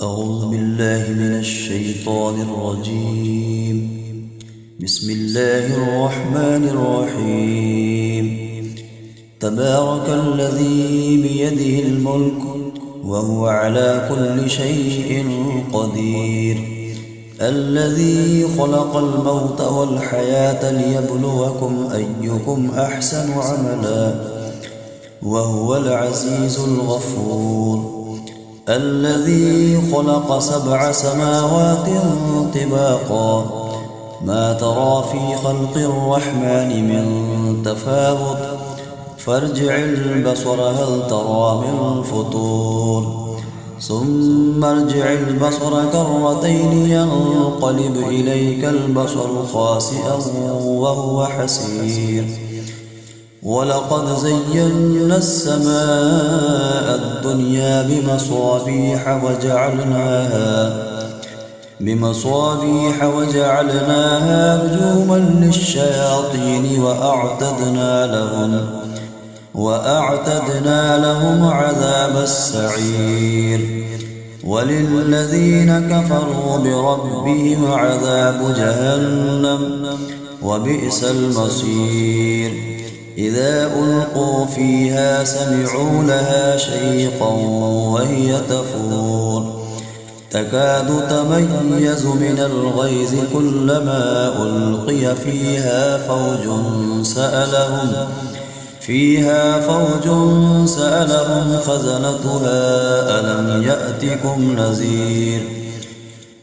أعوذ بالله من الشيطان الرجيم. بسم الله الرحمن الرحيم. تبارك الذي بيده الملك وهو على كل شيء قدير، الذي خلق الموت والحياة ليبلوكم أيكم أحسن عملا، وهو العزيز الغفور. الذي خلق 7 سماوات طباقا، ما ترى في خلق الرحمن من تفاوت، فارجع البصر هل ترى من فطور، ثم ارجع البصر كرتين ينقلب إليك البصر خاسئا وهو حسير. ولقد زينا السماء الدنيا بمصابيح وجعلناها رجوما للشياطين وأعتدنا لهم عذاب السعير. وللذين كفروا بربهم عذاب جهنم وبئس المصير. إذا ألقوا فيها سمعوا لها شيقا وهي تفور، تكاد تميز من الغيظ كلما ألقي فيها فوج سألهم خزنتها ألم يأتكم نذير؟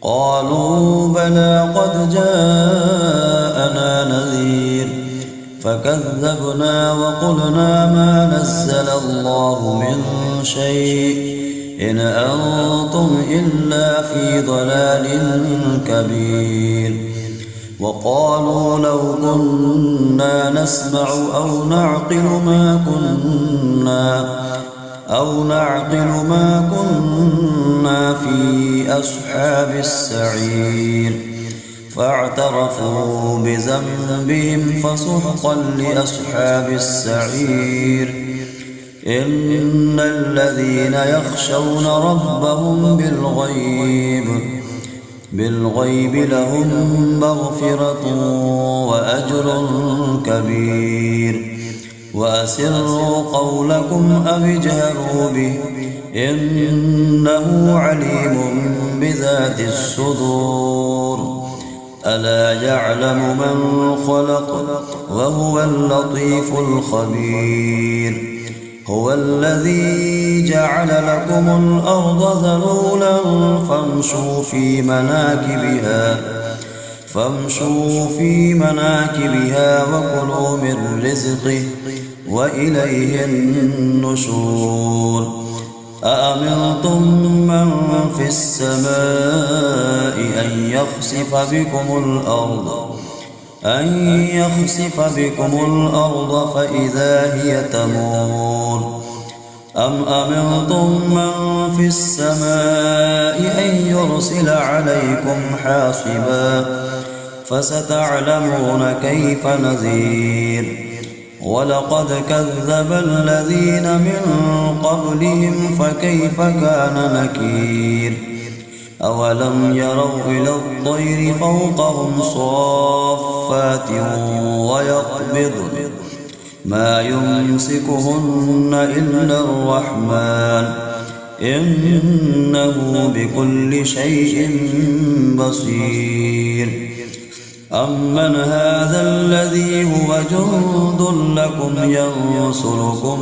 قالوا بلى قد جاءنا نذير، فكذبنا وقلنا ما نزل الله من شيء إن أنتم إلا في ضلال كبير. وقالوا لو كنا نسمع أو نعقل ما كنا في أصحاب السعير. فاعترفوا بذنبهم فسحقا لأصحاب السعير. إن الذين يخشون ربهم بالغيب لهم مغفرة وأجر كبير. وأسروا قولكم أو اجهروا به إنه عليم بذات الصدور. ألا يعلم من خلق وهو اللطيف الخبير. هو الذي جعل لكم الأرض ذلولا فامشوا في مناكبها وكلوا من رزقه وإليه النشور. أأمنتم من في السماء أن يخسف بكم الأرض فإذا هي تمور. أم أمنتم من في السماء أن يرسل عليكم حاصبا فستعلمون كيف نذير. ولقد كذب الذين من قبلهم فكيف كان نكير. أولم يروا إلى الطير فوقهم صافات ويقبضن ما يمسكهن إلا الرحمن إنه بكل شيء بصير. أمن هذا الذي هو جند لكم ينصركم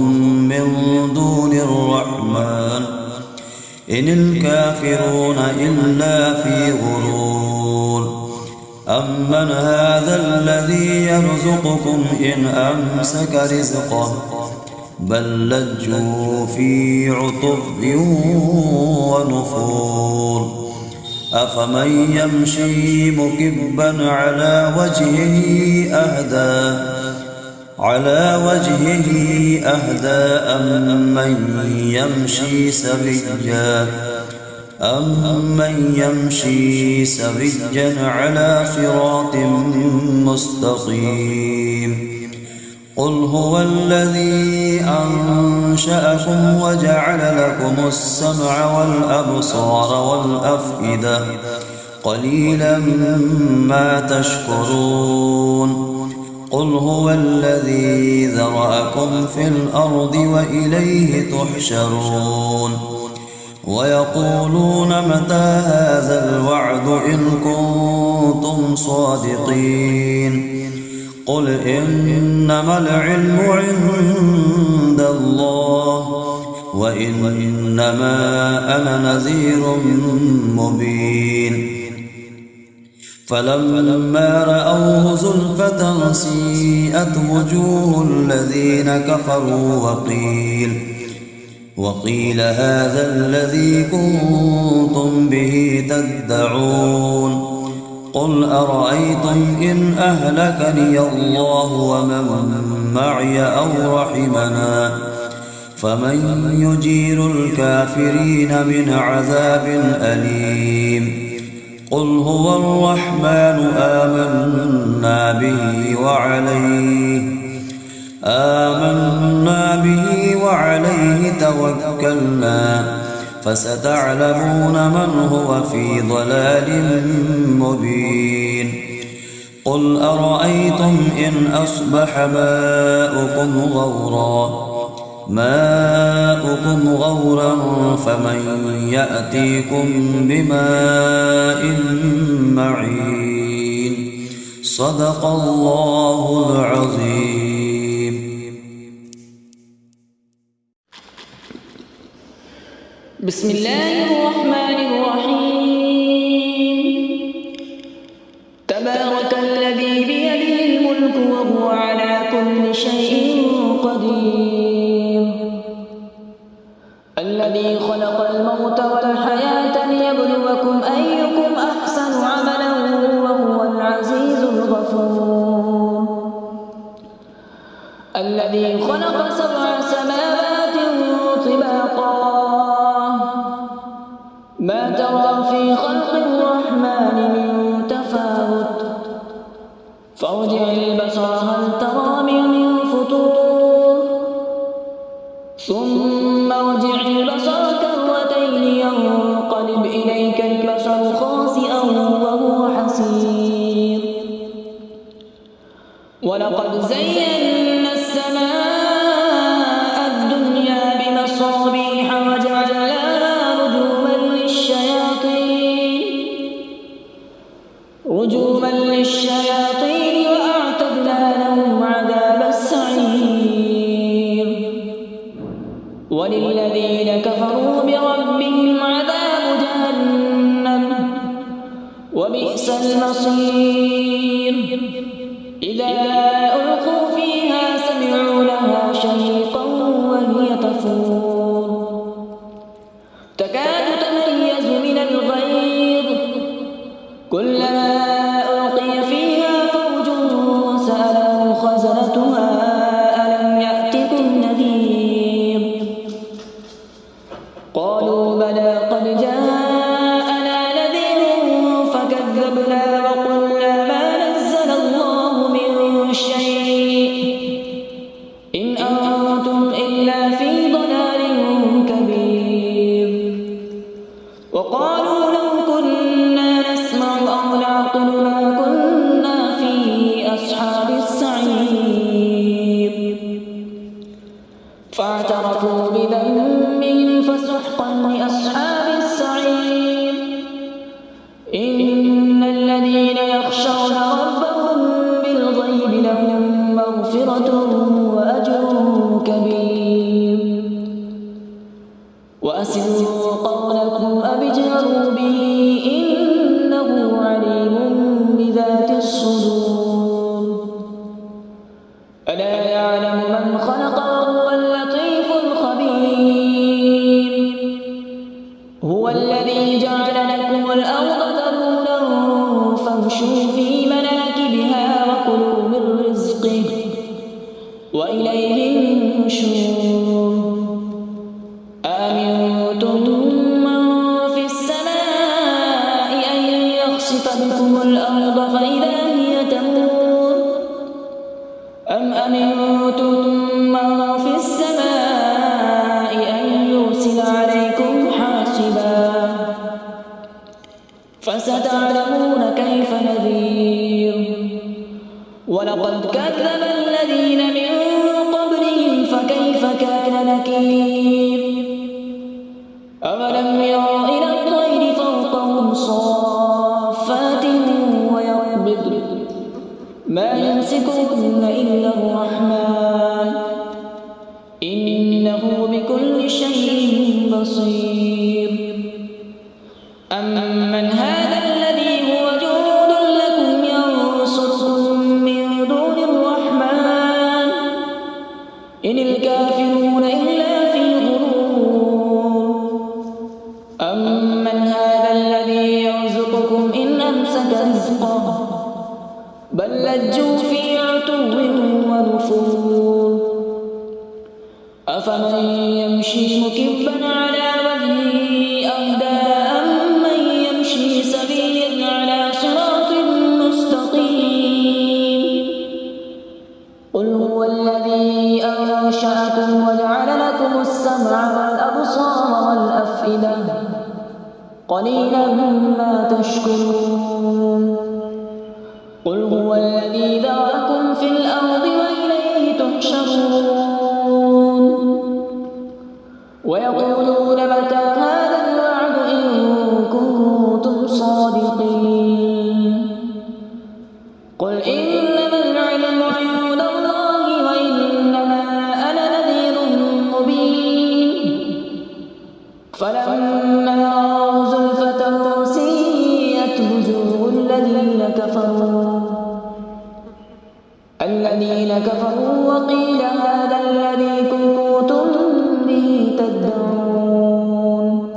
من دون الرحمن إن الكافرون إلا في غرور. أمن هذا الذي يرزقكم إن أمسك رزقه بل لجوا في عتب ونفور. أفمن يمشي مكبا على وجهه أهدى أمن يمشي سويا على صراط مستقيم. قل هو الذي أنشأكم وجعل لكم السمع والأبصار والأفئدة قليلا ما تشكرون قل هو الذي ذرأكم في الأرض وإليه تحشرون ويقولون متى هذا الوعد إن كنتم صادقين قل إنما العلم عند الله وإنما أنا نذير مبين فلما رأوه زلفة سيئت وجوه الذين كفروا وقيل هذا الذي كنتم به تدعون قل أرأيتم إن أهلكني الله ومن معي أو رحمنا فمن يجير الكافرين من عذاب أليم قل هو الرحمن آمنا به وعليه توكلنا فستعلمون من هو في ضلال مبين قل أرأيتم إن أصبح ماؤكم غورا فمن يأتيكم بماء معين صدق الله العظيم. بسم الله الرحمن الرحيم. تبارك الذي بيده الملك وهو على كل شيء قدير الذي خلق الموت والحياة ليبلوكم أيكم أحسن عملا وهو العزيز الغفور الذي خلق 7 سماوات طباقا ما ترى في خلق الرحمن من تفاوت فارجع البصر هل ترى من فطور ثم ارجع البصر كرتين ينقلب إليك البصر خاسئا وهو حسير ولقد زينا السماء الدنيا بمصابيح وجعلناها رجوما للشياطين وأعتدنا لهم عذاب السعير وللذين كفروا بربهم عذاب جهنم وبئس المصير إذا ألقوا فيها سمعوا لها شهيقا وهي تفور تكاد تميز من الغيظ كلما ألقي فيها فوج سألهم خزنتها ألم يأتكم نذير قالوا بلى قد جاءنا نذير فكذبنا وقلنا ما نزل الله من شيء إن أنتم إلا في ضلال كبير وقالوا لو كنا نسمع أو نعقل ما كنا في أصحاب السعير فاعترفوا بذنبهم فسحقا لأصحاب السعير إن الذين يخشون ربهم بالغيب لهم مغفرة وأجر كبير وأسروا قولكم أبجهروا به إنه عليم بذات الصدور ألا يعلم من خلق وهو اللطيف الخبير هو الذي جعل لكم الأرض ذلولا فامشوا في مناكبها وكلوا من رزقه وإليه النشور أأمنتم من في السماء أن يخسف بكم الأرض فإذا هي تمور أم أأمنتم من في السماء أن يرسل عليكم حاصبا فستعلمون كيف نذير ولقد كذب الذين من قبلهم فكيف كان نكير أولم يروا إلى الطير فوقهم صافات ويقبضن ما يمسكهن إلا الرحمن إنه بكل شيء بصير أمن هذا الذي هو جند لكم ينصركم من دون الرحمن إن الكافرون إلا في غرور أمن هذا الذي يرزقكم إن أمسك رزقه بل لجوا في عتو ونفور أفمن يمشي مكبا على وجهه أهدى أمن يمشي سويا على صراط مستقيم قل هو الذي أنشأكم وجعل لكم السمع والأبصار والأفئدة قليلا ما تشكرون قل هو الذي ذرأكم في الأرض وإليه تحشرون ويقولون متى هذا الوعد إن كنتم صادقين قل إنما العلم عند الله وإنما أنا نذير مبين فلما رأوا زلفة سيئت وجوه الذين كفروا وقيل هذا الذي كنتم به تدعون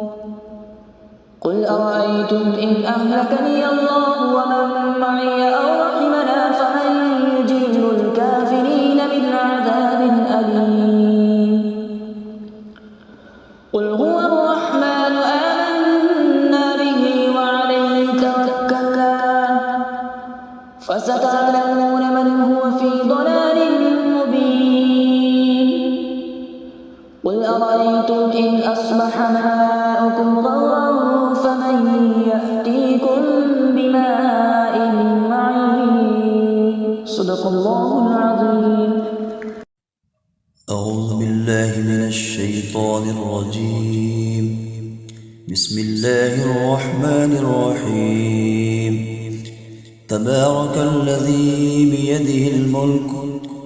قل أرأيتم إن أهلكني الله ومن معي أو رحمنا فمن يجير الكافرين من عذاب أليم قل هو الرحمن آمنا به وعليه توكلنا فستعلمون من هو في ضلال مبين قل أرأيتم إن أصبح ماؤكم غورا فمن يأتيكم بماء معين صدق الله العظيم. أعوذ بالله من الشيطان الرجيم. بسم الله الرحمن الرحيم. تبارك الذي بيده الملك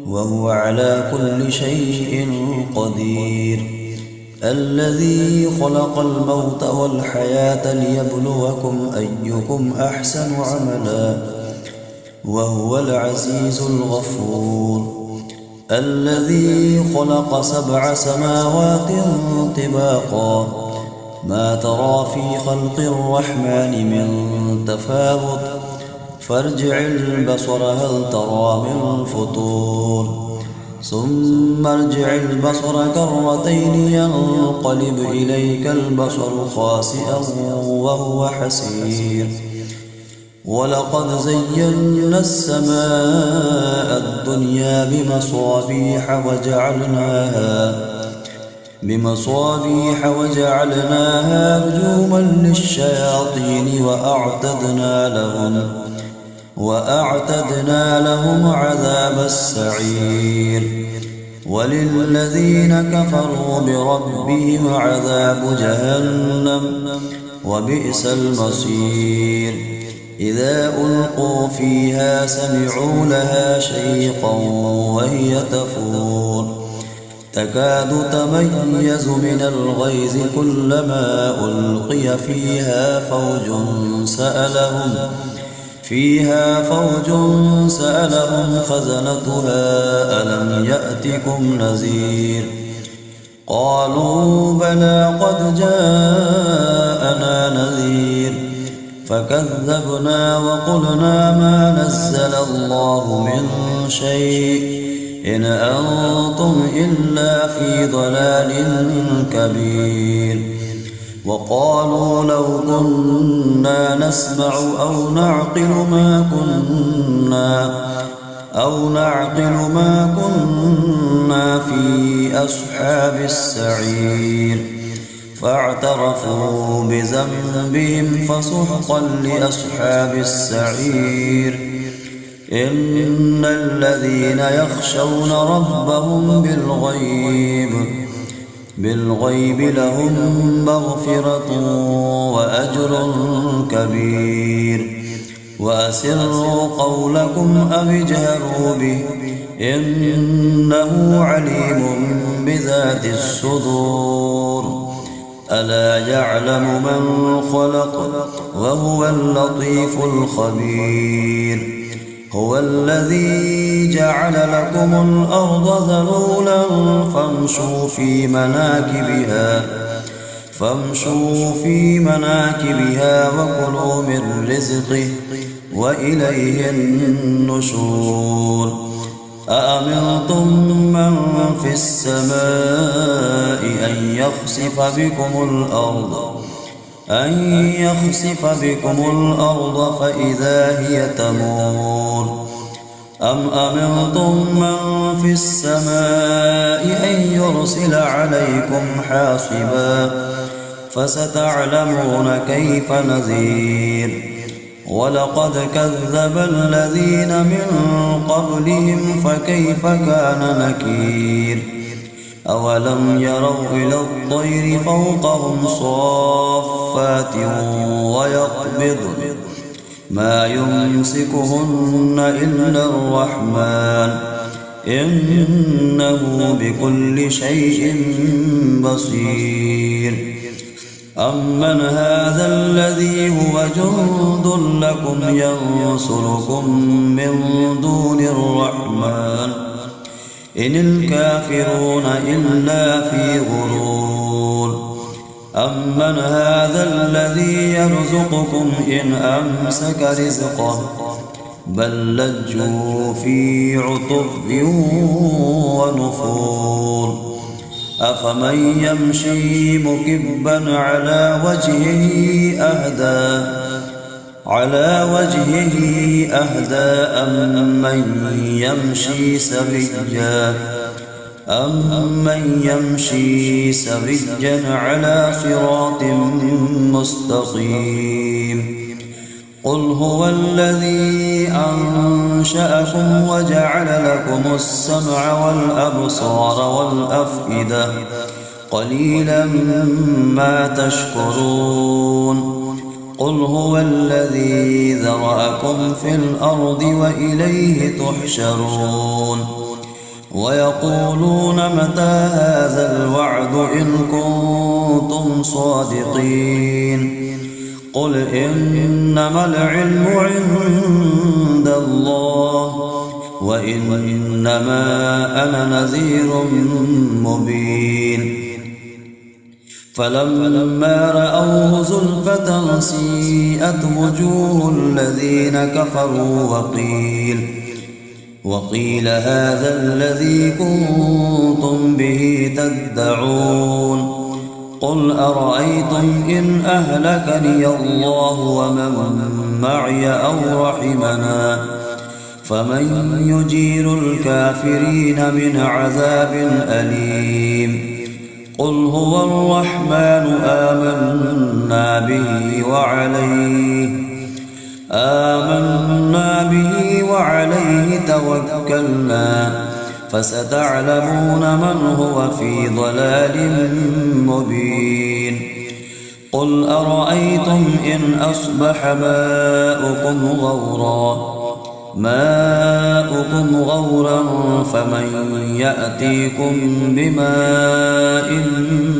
وهو على كل شيء قدير الذي خلق الموت والحياة ليبلوكم أيكم أحسن عملا وهو العزيز الغفور الذي خلق 7 سماوات طباقا ما ترى في خلق الرحمن من تفاوت فارجع البصر هل ترى من فطور ثم ارجع البصر كرتين ينقلب إليك البصر خاسئا وهو حسير ولقد زينا السماء الدنيا بمصابيح وجعلناها رجوما للشياطين وأعتدنا لهم عذاب السعير وللذين كفروا بربهم عذاب جهنم وبئس المصير إذا ألقوا فيها سمعوا لها شيقا وهي تفور تكاد تميز من الغيظ كلما ألقي فيها فوج سألهم خزنتها ألم يأتكم نذير قالوا بلى قد جاءنا نذير فكذبنا وقلنا ما نزل الله من شيء إن أنتم إلا في ضلال كبير وقالوا لو كنا نسمع أو نعقل ما أو نعقل ما كنا في أصحاب السعير فاعترفوا بذنبهم فسحقا لأصحاب السعير إن الذين يخشون ربهم بالغيب لهم مغفرة وأجر كبير وأسروا قولكم أو اجهروا به إنه عليم بذات الصدور ألا يعلم من خلق وهو اللطيف الخبير هو الذي جعل لكم الأرض ذلولا فامشوا في مناكبها وكلوا من رزقه وإليه النشور أأمنتم من في السماء أن يخسف بكم الأرض فإذا هي تمور أم أمنتم من في السماء أن يرسل عليكم حاصبا فستعلمون كيف نذير ولقد كذب الذين من قبلهم فكيف كان نكير أولم يروا إلى الطير فوقهم صافات ويقبضن ما يمسكهن إلا الرحمن إنه بكل شيء بصير أمن هذا الذي هو جند لكم ينصركم من دون الرحمن إن الكافرون إلا في غرور أمن هذا الذي يرزقكم إن أمسك رزقه بل لجوا في عتب ونفور أفمن يمشي مكبا على وجهه أهدى أمن يمشي سويا على صراط مستقيم قل هو الذي أنشأكم وجعل لكم السمع والأبصار والأفئدة قليلا ما تشكرون قل هو الذي ذرأكم في الأرض وإليه تحشرون ويقولون متى هذا الوعد إن كنتم صادقين قل إنما العلم عند الله وإنما أنا نذير مبين فلما رأوه زلفة سيئت وجوه الذين كفروا وقيل هذا الذي كنتم به تدعون قل أرأيتم إن أهلكني الله ومن معي أو رحمنا فمن يجير الكافرين من عذاب أليم قل هو الرحمن آمنا به وعليه توكلنا فستعلمون من هو في ضلال مبين قل أرأيتم إن أصبح ماؤكم غورا فمن يأتيكم بماء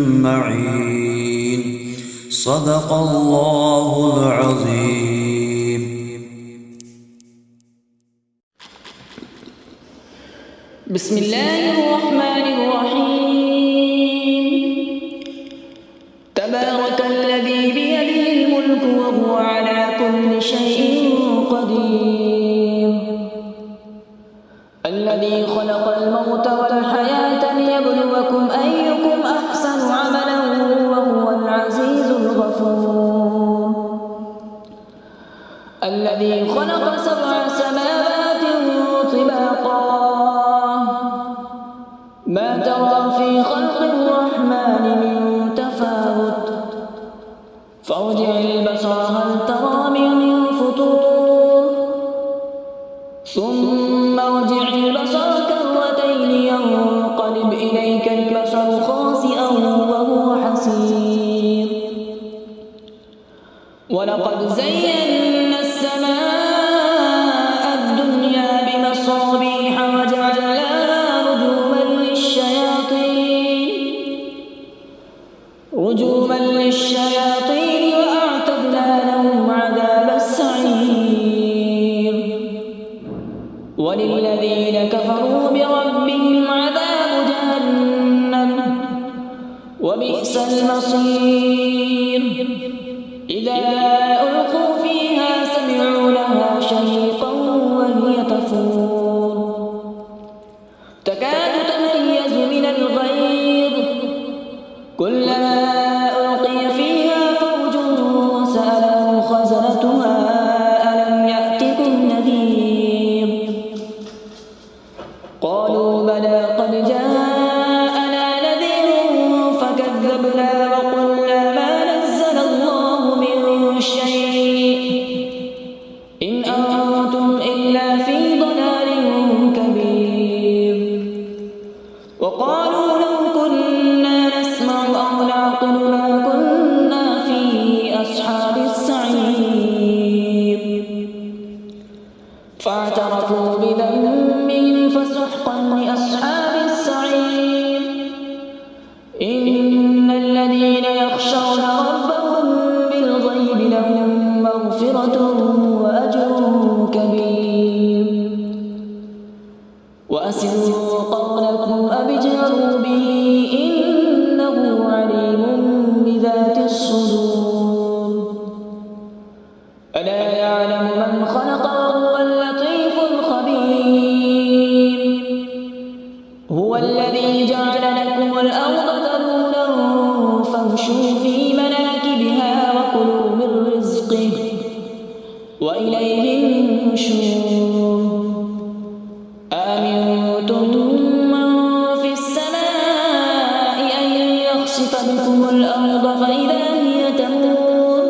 معين صدق الله العظيم. بسم الله الرحمن الرحيم تبارك الذي بيده الملك وهو على كل شيء قدير الذي خلق الموت والحياة ليبلوكم أيكم أحسن عملا وهو العزيز الغفور الذي خلق 7 سماوات طباقا تلاقاه ما ترى في خلق الرحمن من تفاوت فارجع البصر هل ترى من فطور ثم ارجع البصر كرتين ينقلب إليك البصر خاسئا وهو حسير ولقد زينا السماء الدنيا بمصابيح وجعلناها رجوما للشياطين وأعتدنا لهم عذاب السعير وللذين كفروا بربهم عذاب جهنم وبئس المصير إذا ألقوا فيها سمعوا لها شهيقا وهي تفور تكاد تميز من الغيظ كلما ألقي فيها فوج سألهم خزنتها ألم يأتكم نذير قالوا بلى قد جاءنا نذير فكذبنا وقلنا ما نزل الله من شيء إن أنتم إلا في ضلال كبير وقالوا لو كنا نسمع أو نعقل ما كنا في أصحاب السعير فاعترفوا بذنبهم فسحقا لأصحاب السعير إن الذين يخشون ربهم بالغيب لهم مغفرة وأجر كبير وأسروا قولكم أو اجهروا به إنه عليم بذات الصدور ألا يعلم من خلق وهو اللطيف الخبير هو الذي جعل لكم الأرض ذلولا فامشوا في مناكبها وكلوا من رزقه وإليه النشور أأمنتم من في السماء أن يخسف بكم الأرض فإذا هي تمور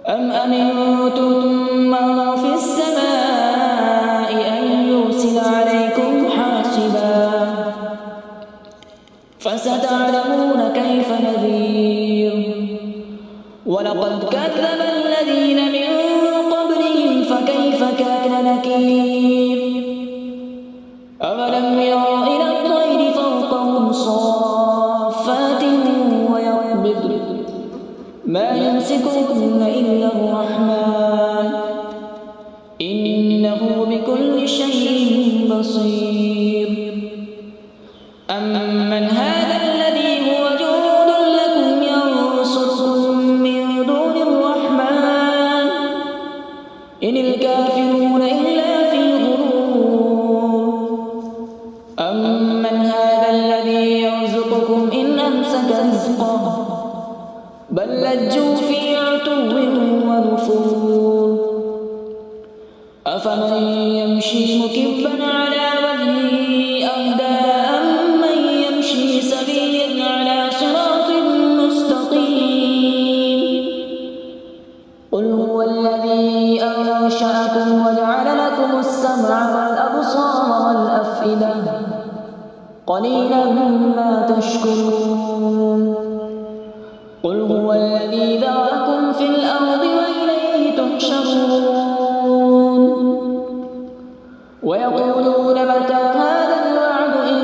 أم أمنتم من في السماء أن يرسل عليكم حاصبا فستعلمون كيف نذير ولقد كذب الذين من قبلهم فكيف كان نكير أولم يروا إلى الطير فوقهم صافات ويقبض ما يمسكهن إلا الرحمن إنه بكل شيء بصير أمن هذا الذي هو جند لكم ينصركم من دون الرحمن إن الكافرون إلا في غرور أمن هذا الذي يرزقكم إن أمسك رزقه بل لجوا في عتو ونفور أفمن يمشي مكبا على وجهه أهدى أمن يمشي سويا على صراط مستقيم قل هو الذي أنشأكم وجعل لكم السمع والأبصار والأفئدة قليلا ما تشكرون قل هو الذي ذرأكم في الأرض وإليه تحشرون ويقولون متى هذا الوعد إن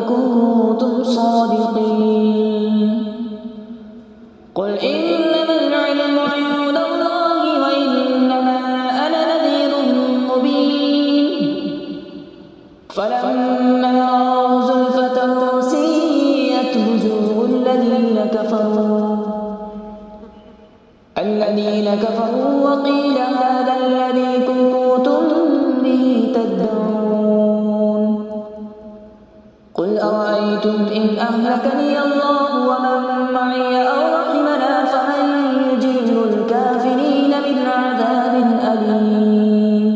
كنتم صادقين قل إنما العلم عند الله وإنما أنا نذير مبين فلما رأوا زلفة سيئت وجوه الذين كفروا وقيل هذا الذي كنتم به تدعون قل أرأيتم إن أهلكني الله ومن معي أو رحمنا فمن يجير الكافرين من عذاب أليم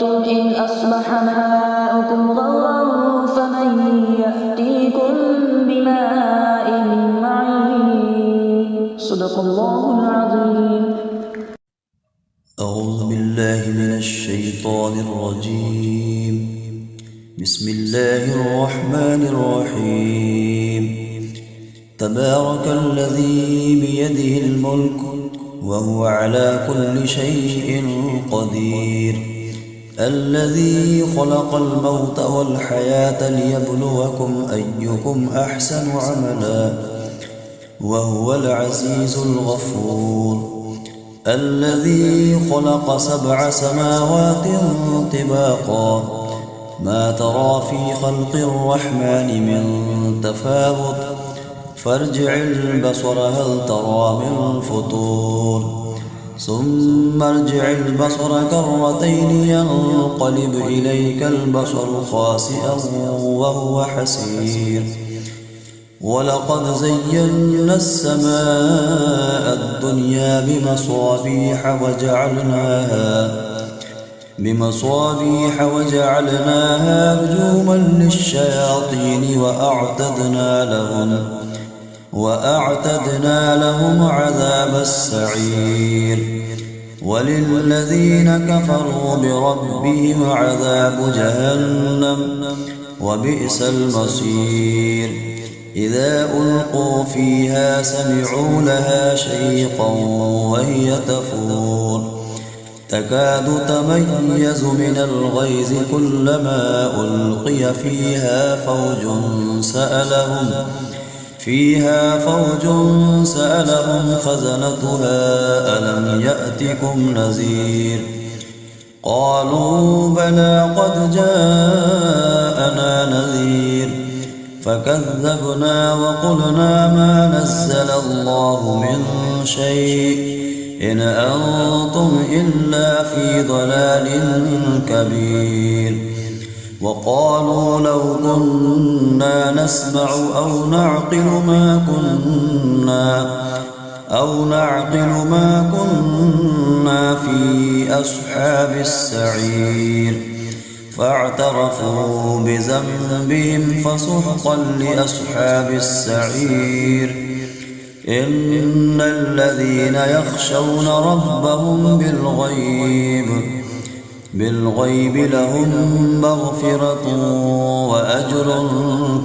أرأيتم إن أصبح ماؤكم غورا فمن يأتيكم بماء معين صدق الله العظيم. أعوذ بالله من الشيطان الرجيم. بسم الله الرحمن الرحيم. تبارك الذي بيده الملك وهو على كل شيء قدير. الذي خلق الموت والحياة ليبلوكم أيكم أحسن عملا وهو العزيز الغفور. الذي خلق 7 سماوات طباقا ما ترى في خلق الرحمن من تفاوت فارجع البصر هل ترى من فطور ثم ارجع البصر كرتين ينقلب إليك البصر خاسئا وهو حسير. ولقد زينا السماء الدنيا بمصابيح وجعلناها رجوما للشياطين وأعتدنا لهم عذاب السعير. وللذين كفروا بربهم عذاب جهنم وبئس المصير. إذا ألقوا فيها سمعوا لها شيقا وهي تفور تكاد تميز من الغيظ كلما ألقي فيها فوج سألهم خزنتها ألم يأتكم نذير. قالوا بلى قد جاءنا نذير فكذبنا وقلنا ما نزل الله من شيء إن أنتم إلا في ضلال كبير. وقالوا لو كنا نسمع أو نعقل ما كنا في أصحاب السعير. فاعترفوا بذنبهم فسحقا لأصحاب السعير. إن الذين يخشون ربهم بالغيب لهم مغفرة وأجر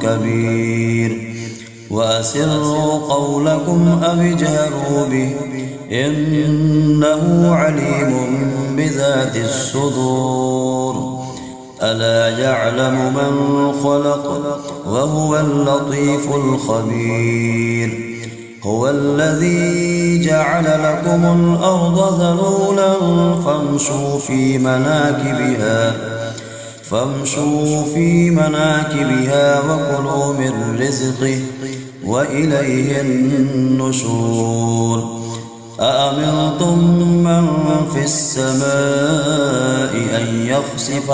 كبير. وأسروا قولكم أو اجهروا به إنه عليم بذات الصدور. ألا يعلم من خلق وهو اللطيف الخبير. هو الذي جعل لكم الأرض ذلولا فامشوا في مناكبها وكلوا من رزقه وإليه النشور. أأمنتم من في السماء أن يخسف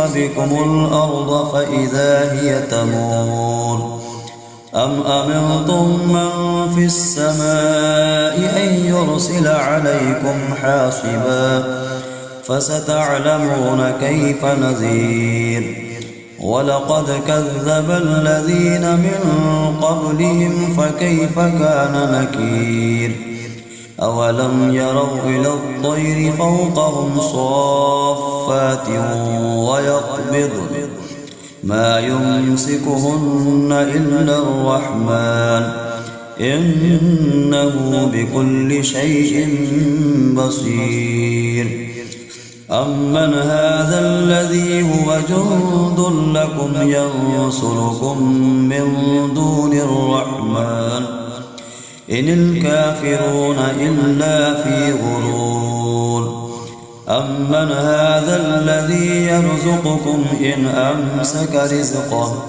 بكم الأرض فإذا هي تمور. أم أمنتم من في السماء أن يرسل عليكم حاصبا فستعلمون كيف نذير. ولقد كذب الذين من قبلهم فكيف كان نكير. أولم يروا إلى الطير فوقهم صافات ويقبضن ما يمسكهن إلا الرحمن إنه بكل شيء بصير. أمن هذا الذي هو جند لكم ينصركم من دون الرحمن إن الكافرون إلا في غرور. أمن هذا الذي يرزقكم إن أمسك رزقه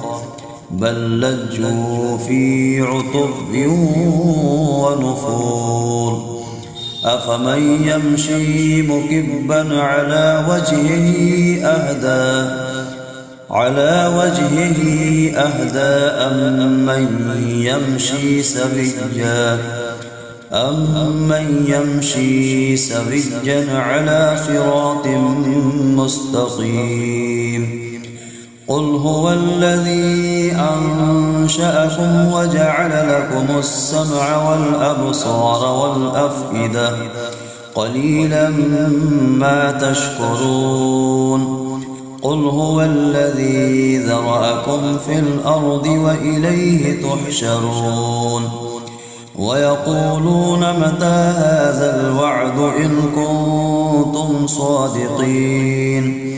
بل لجوا في عتب ونفور. أفمن يمشي مكبا على وجهه أهدى أم من يمشي سويا أمن يمشي سويا على صراط مستقيم قل هو الذي أنشأكم وجعل لكم السمع والأبصار والأفئدة قليلا ما تشكرون قل هو الذي ذرأكم في الأرض وإليه تحشرون ويقولون متى هذا الوعد إن كنتم صادقين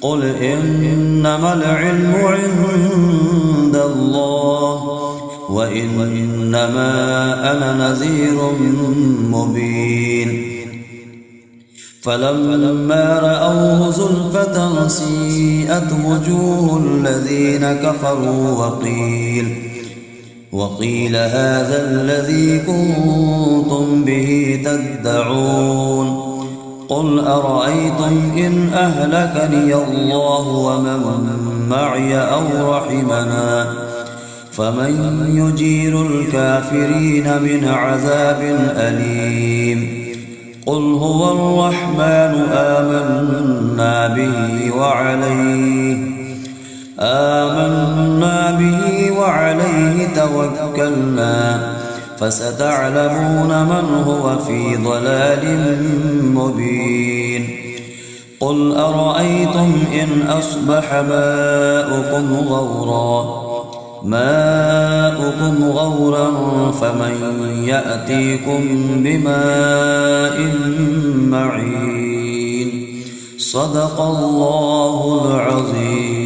قل إنما العلم عند الله وإنما أنا نذير مبين فلما رأوه زلفة سيئت وجوه الذين كفروا وقيل هذا الذي كنتم به تدعون قل أرأيتم إن أهلكني الله ومن معي أو رحمنا فمن يجير الكافرين من عذاب أليم قل هو الرحمن آمنا به وعليه توكلنا فستعلمون من هو في ضلال مبين قل أرأيتم إن أصبح ماؤكم غورا فمن يأتيكم بماء معين صدق الله العظيم.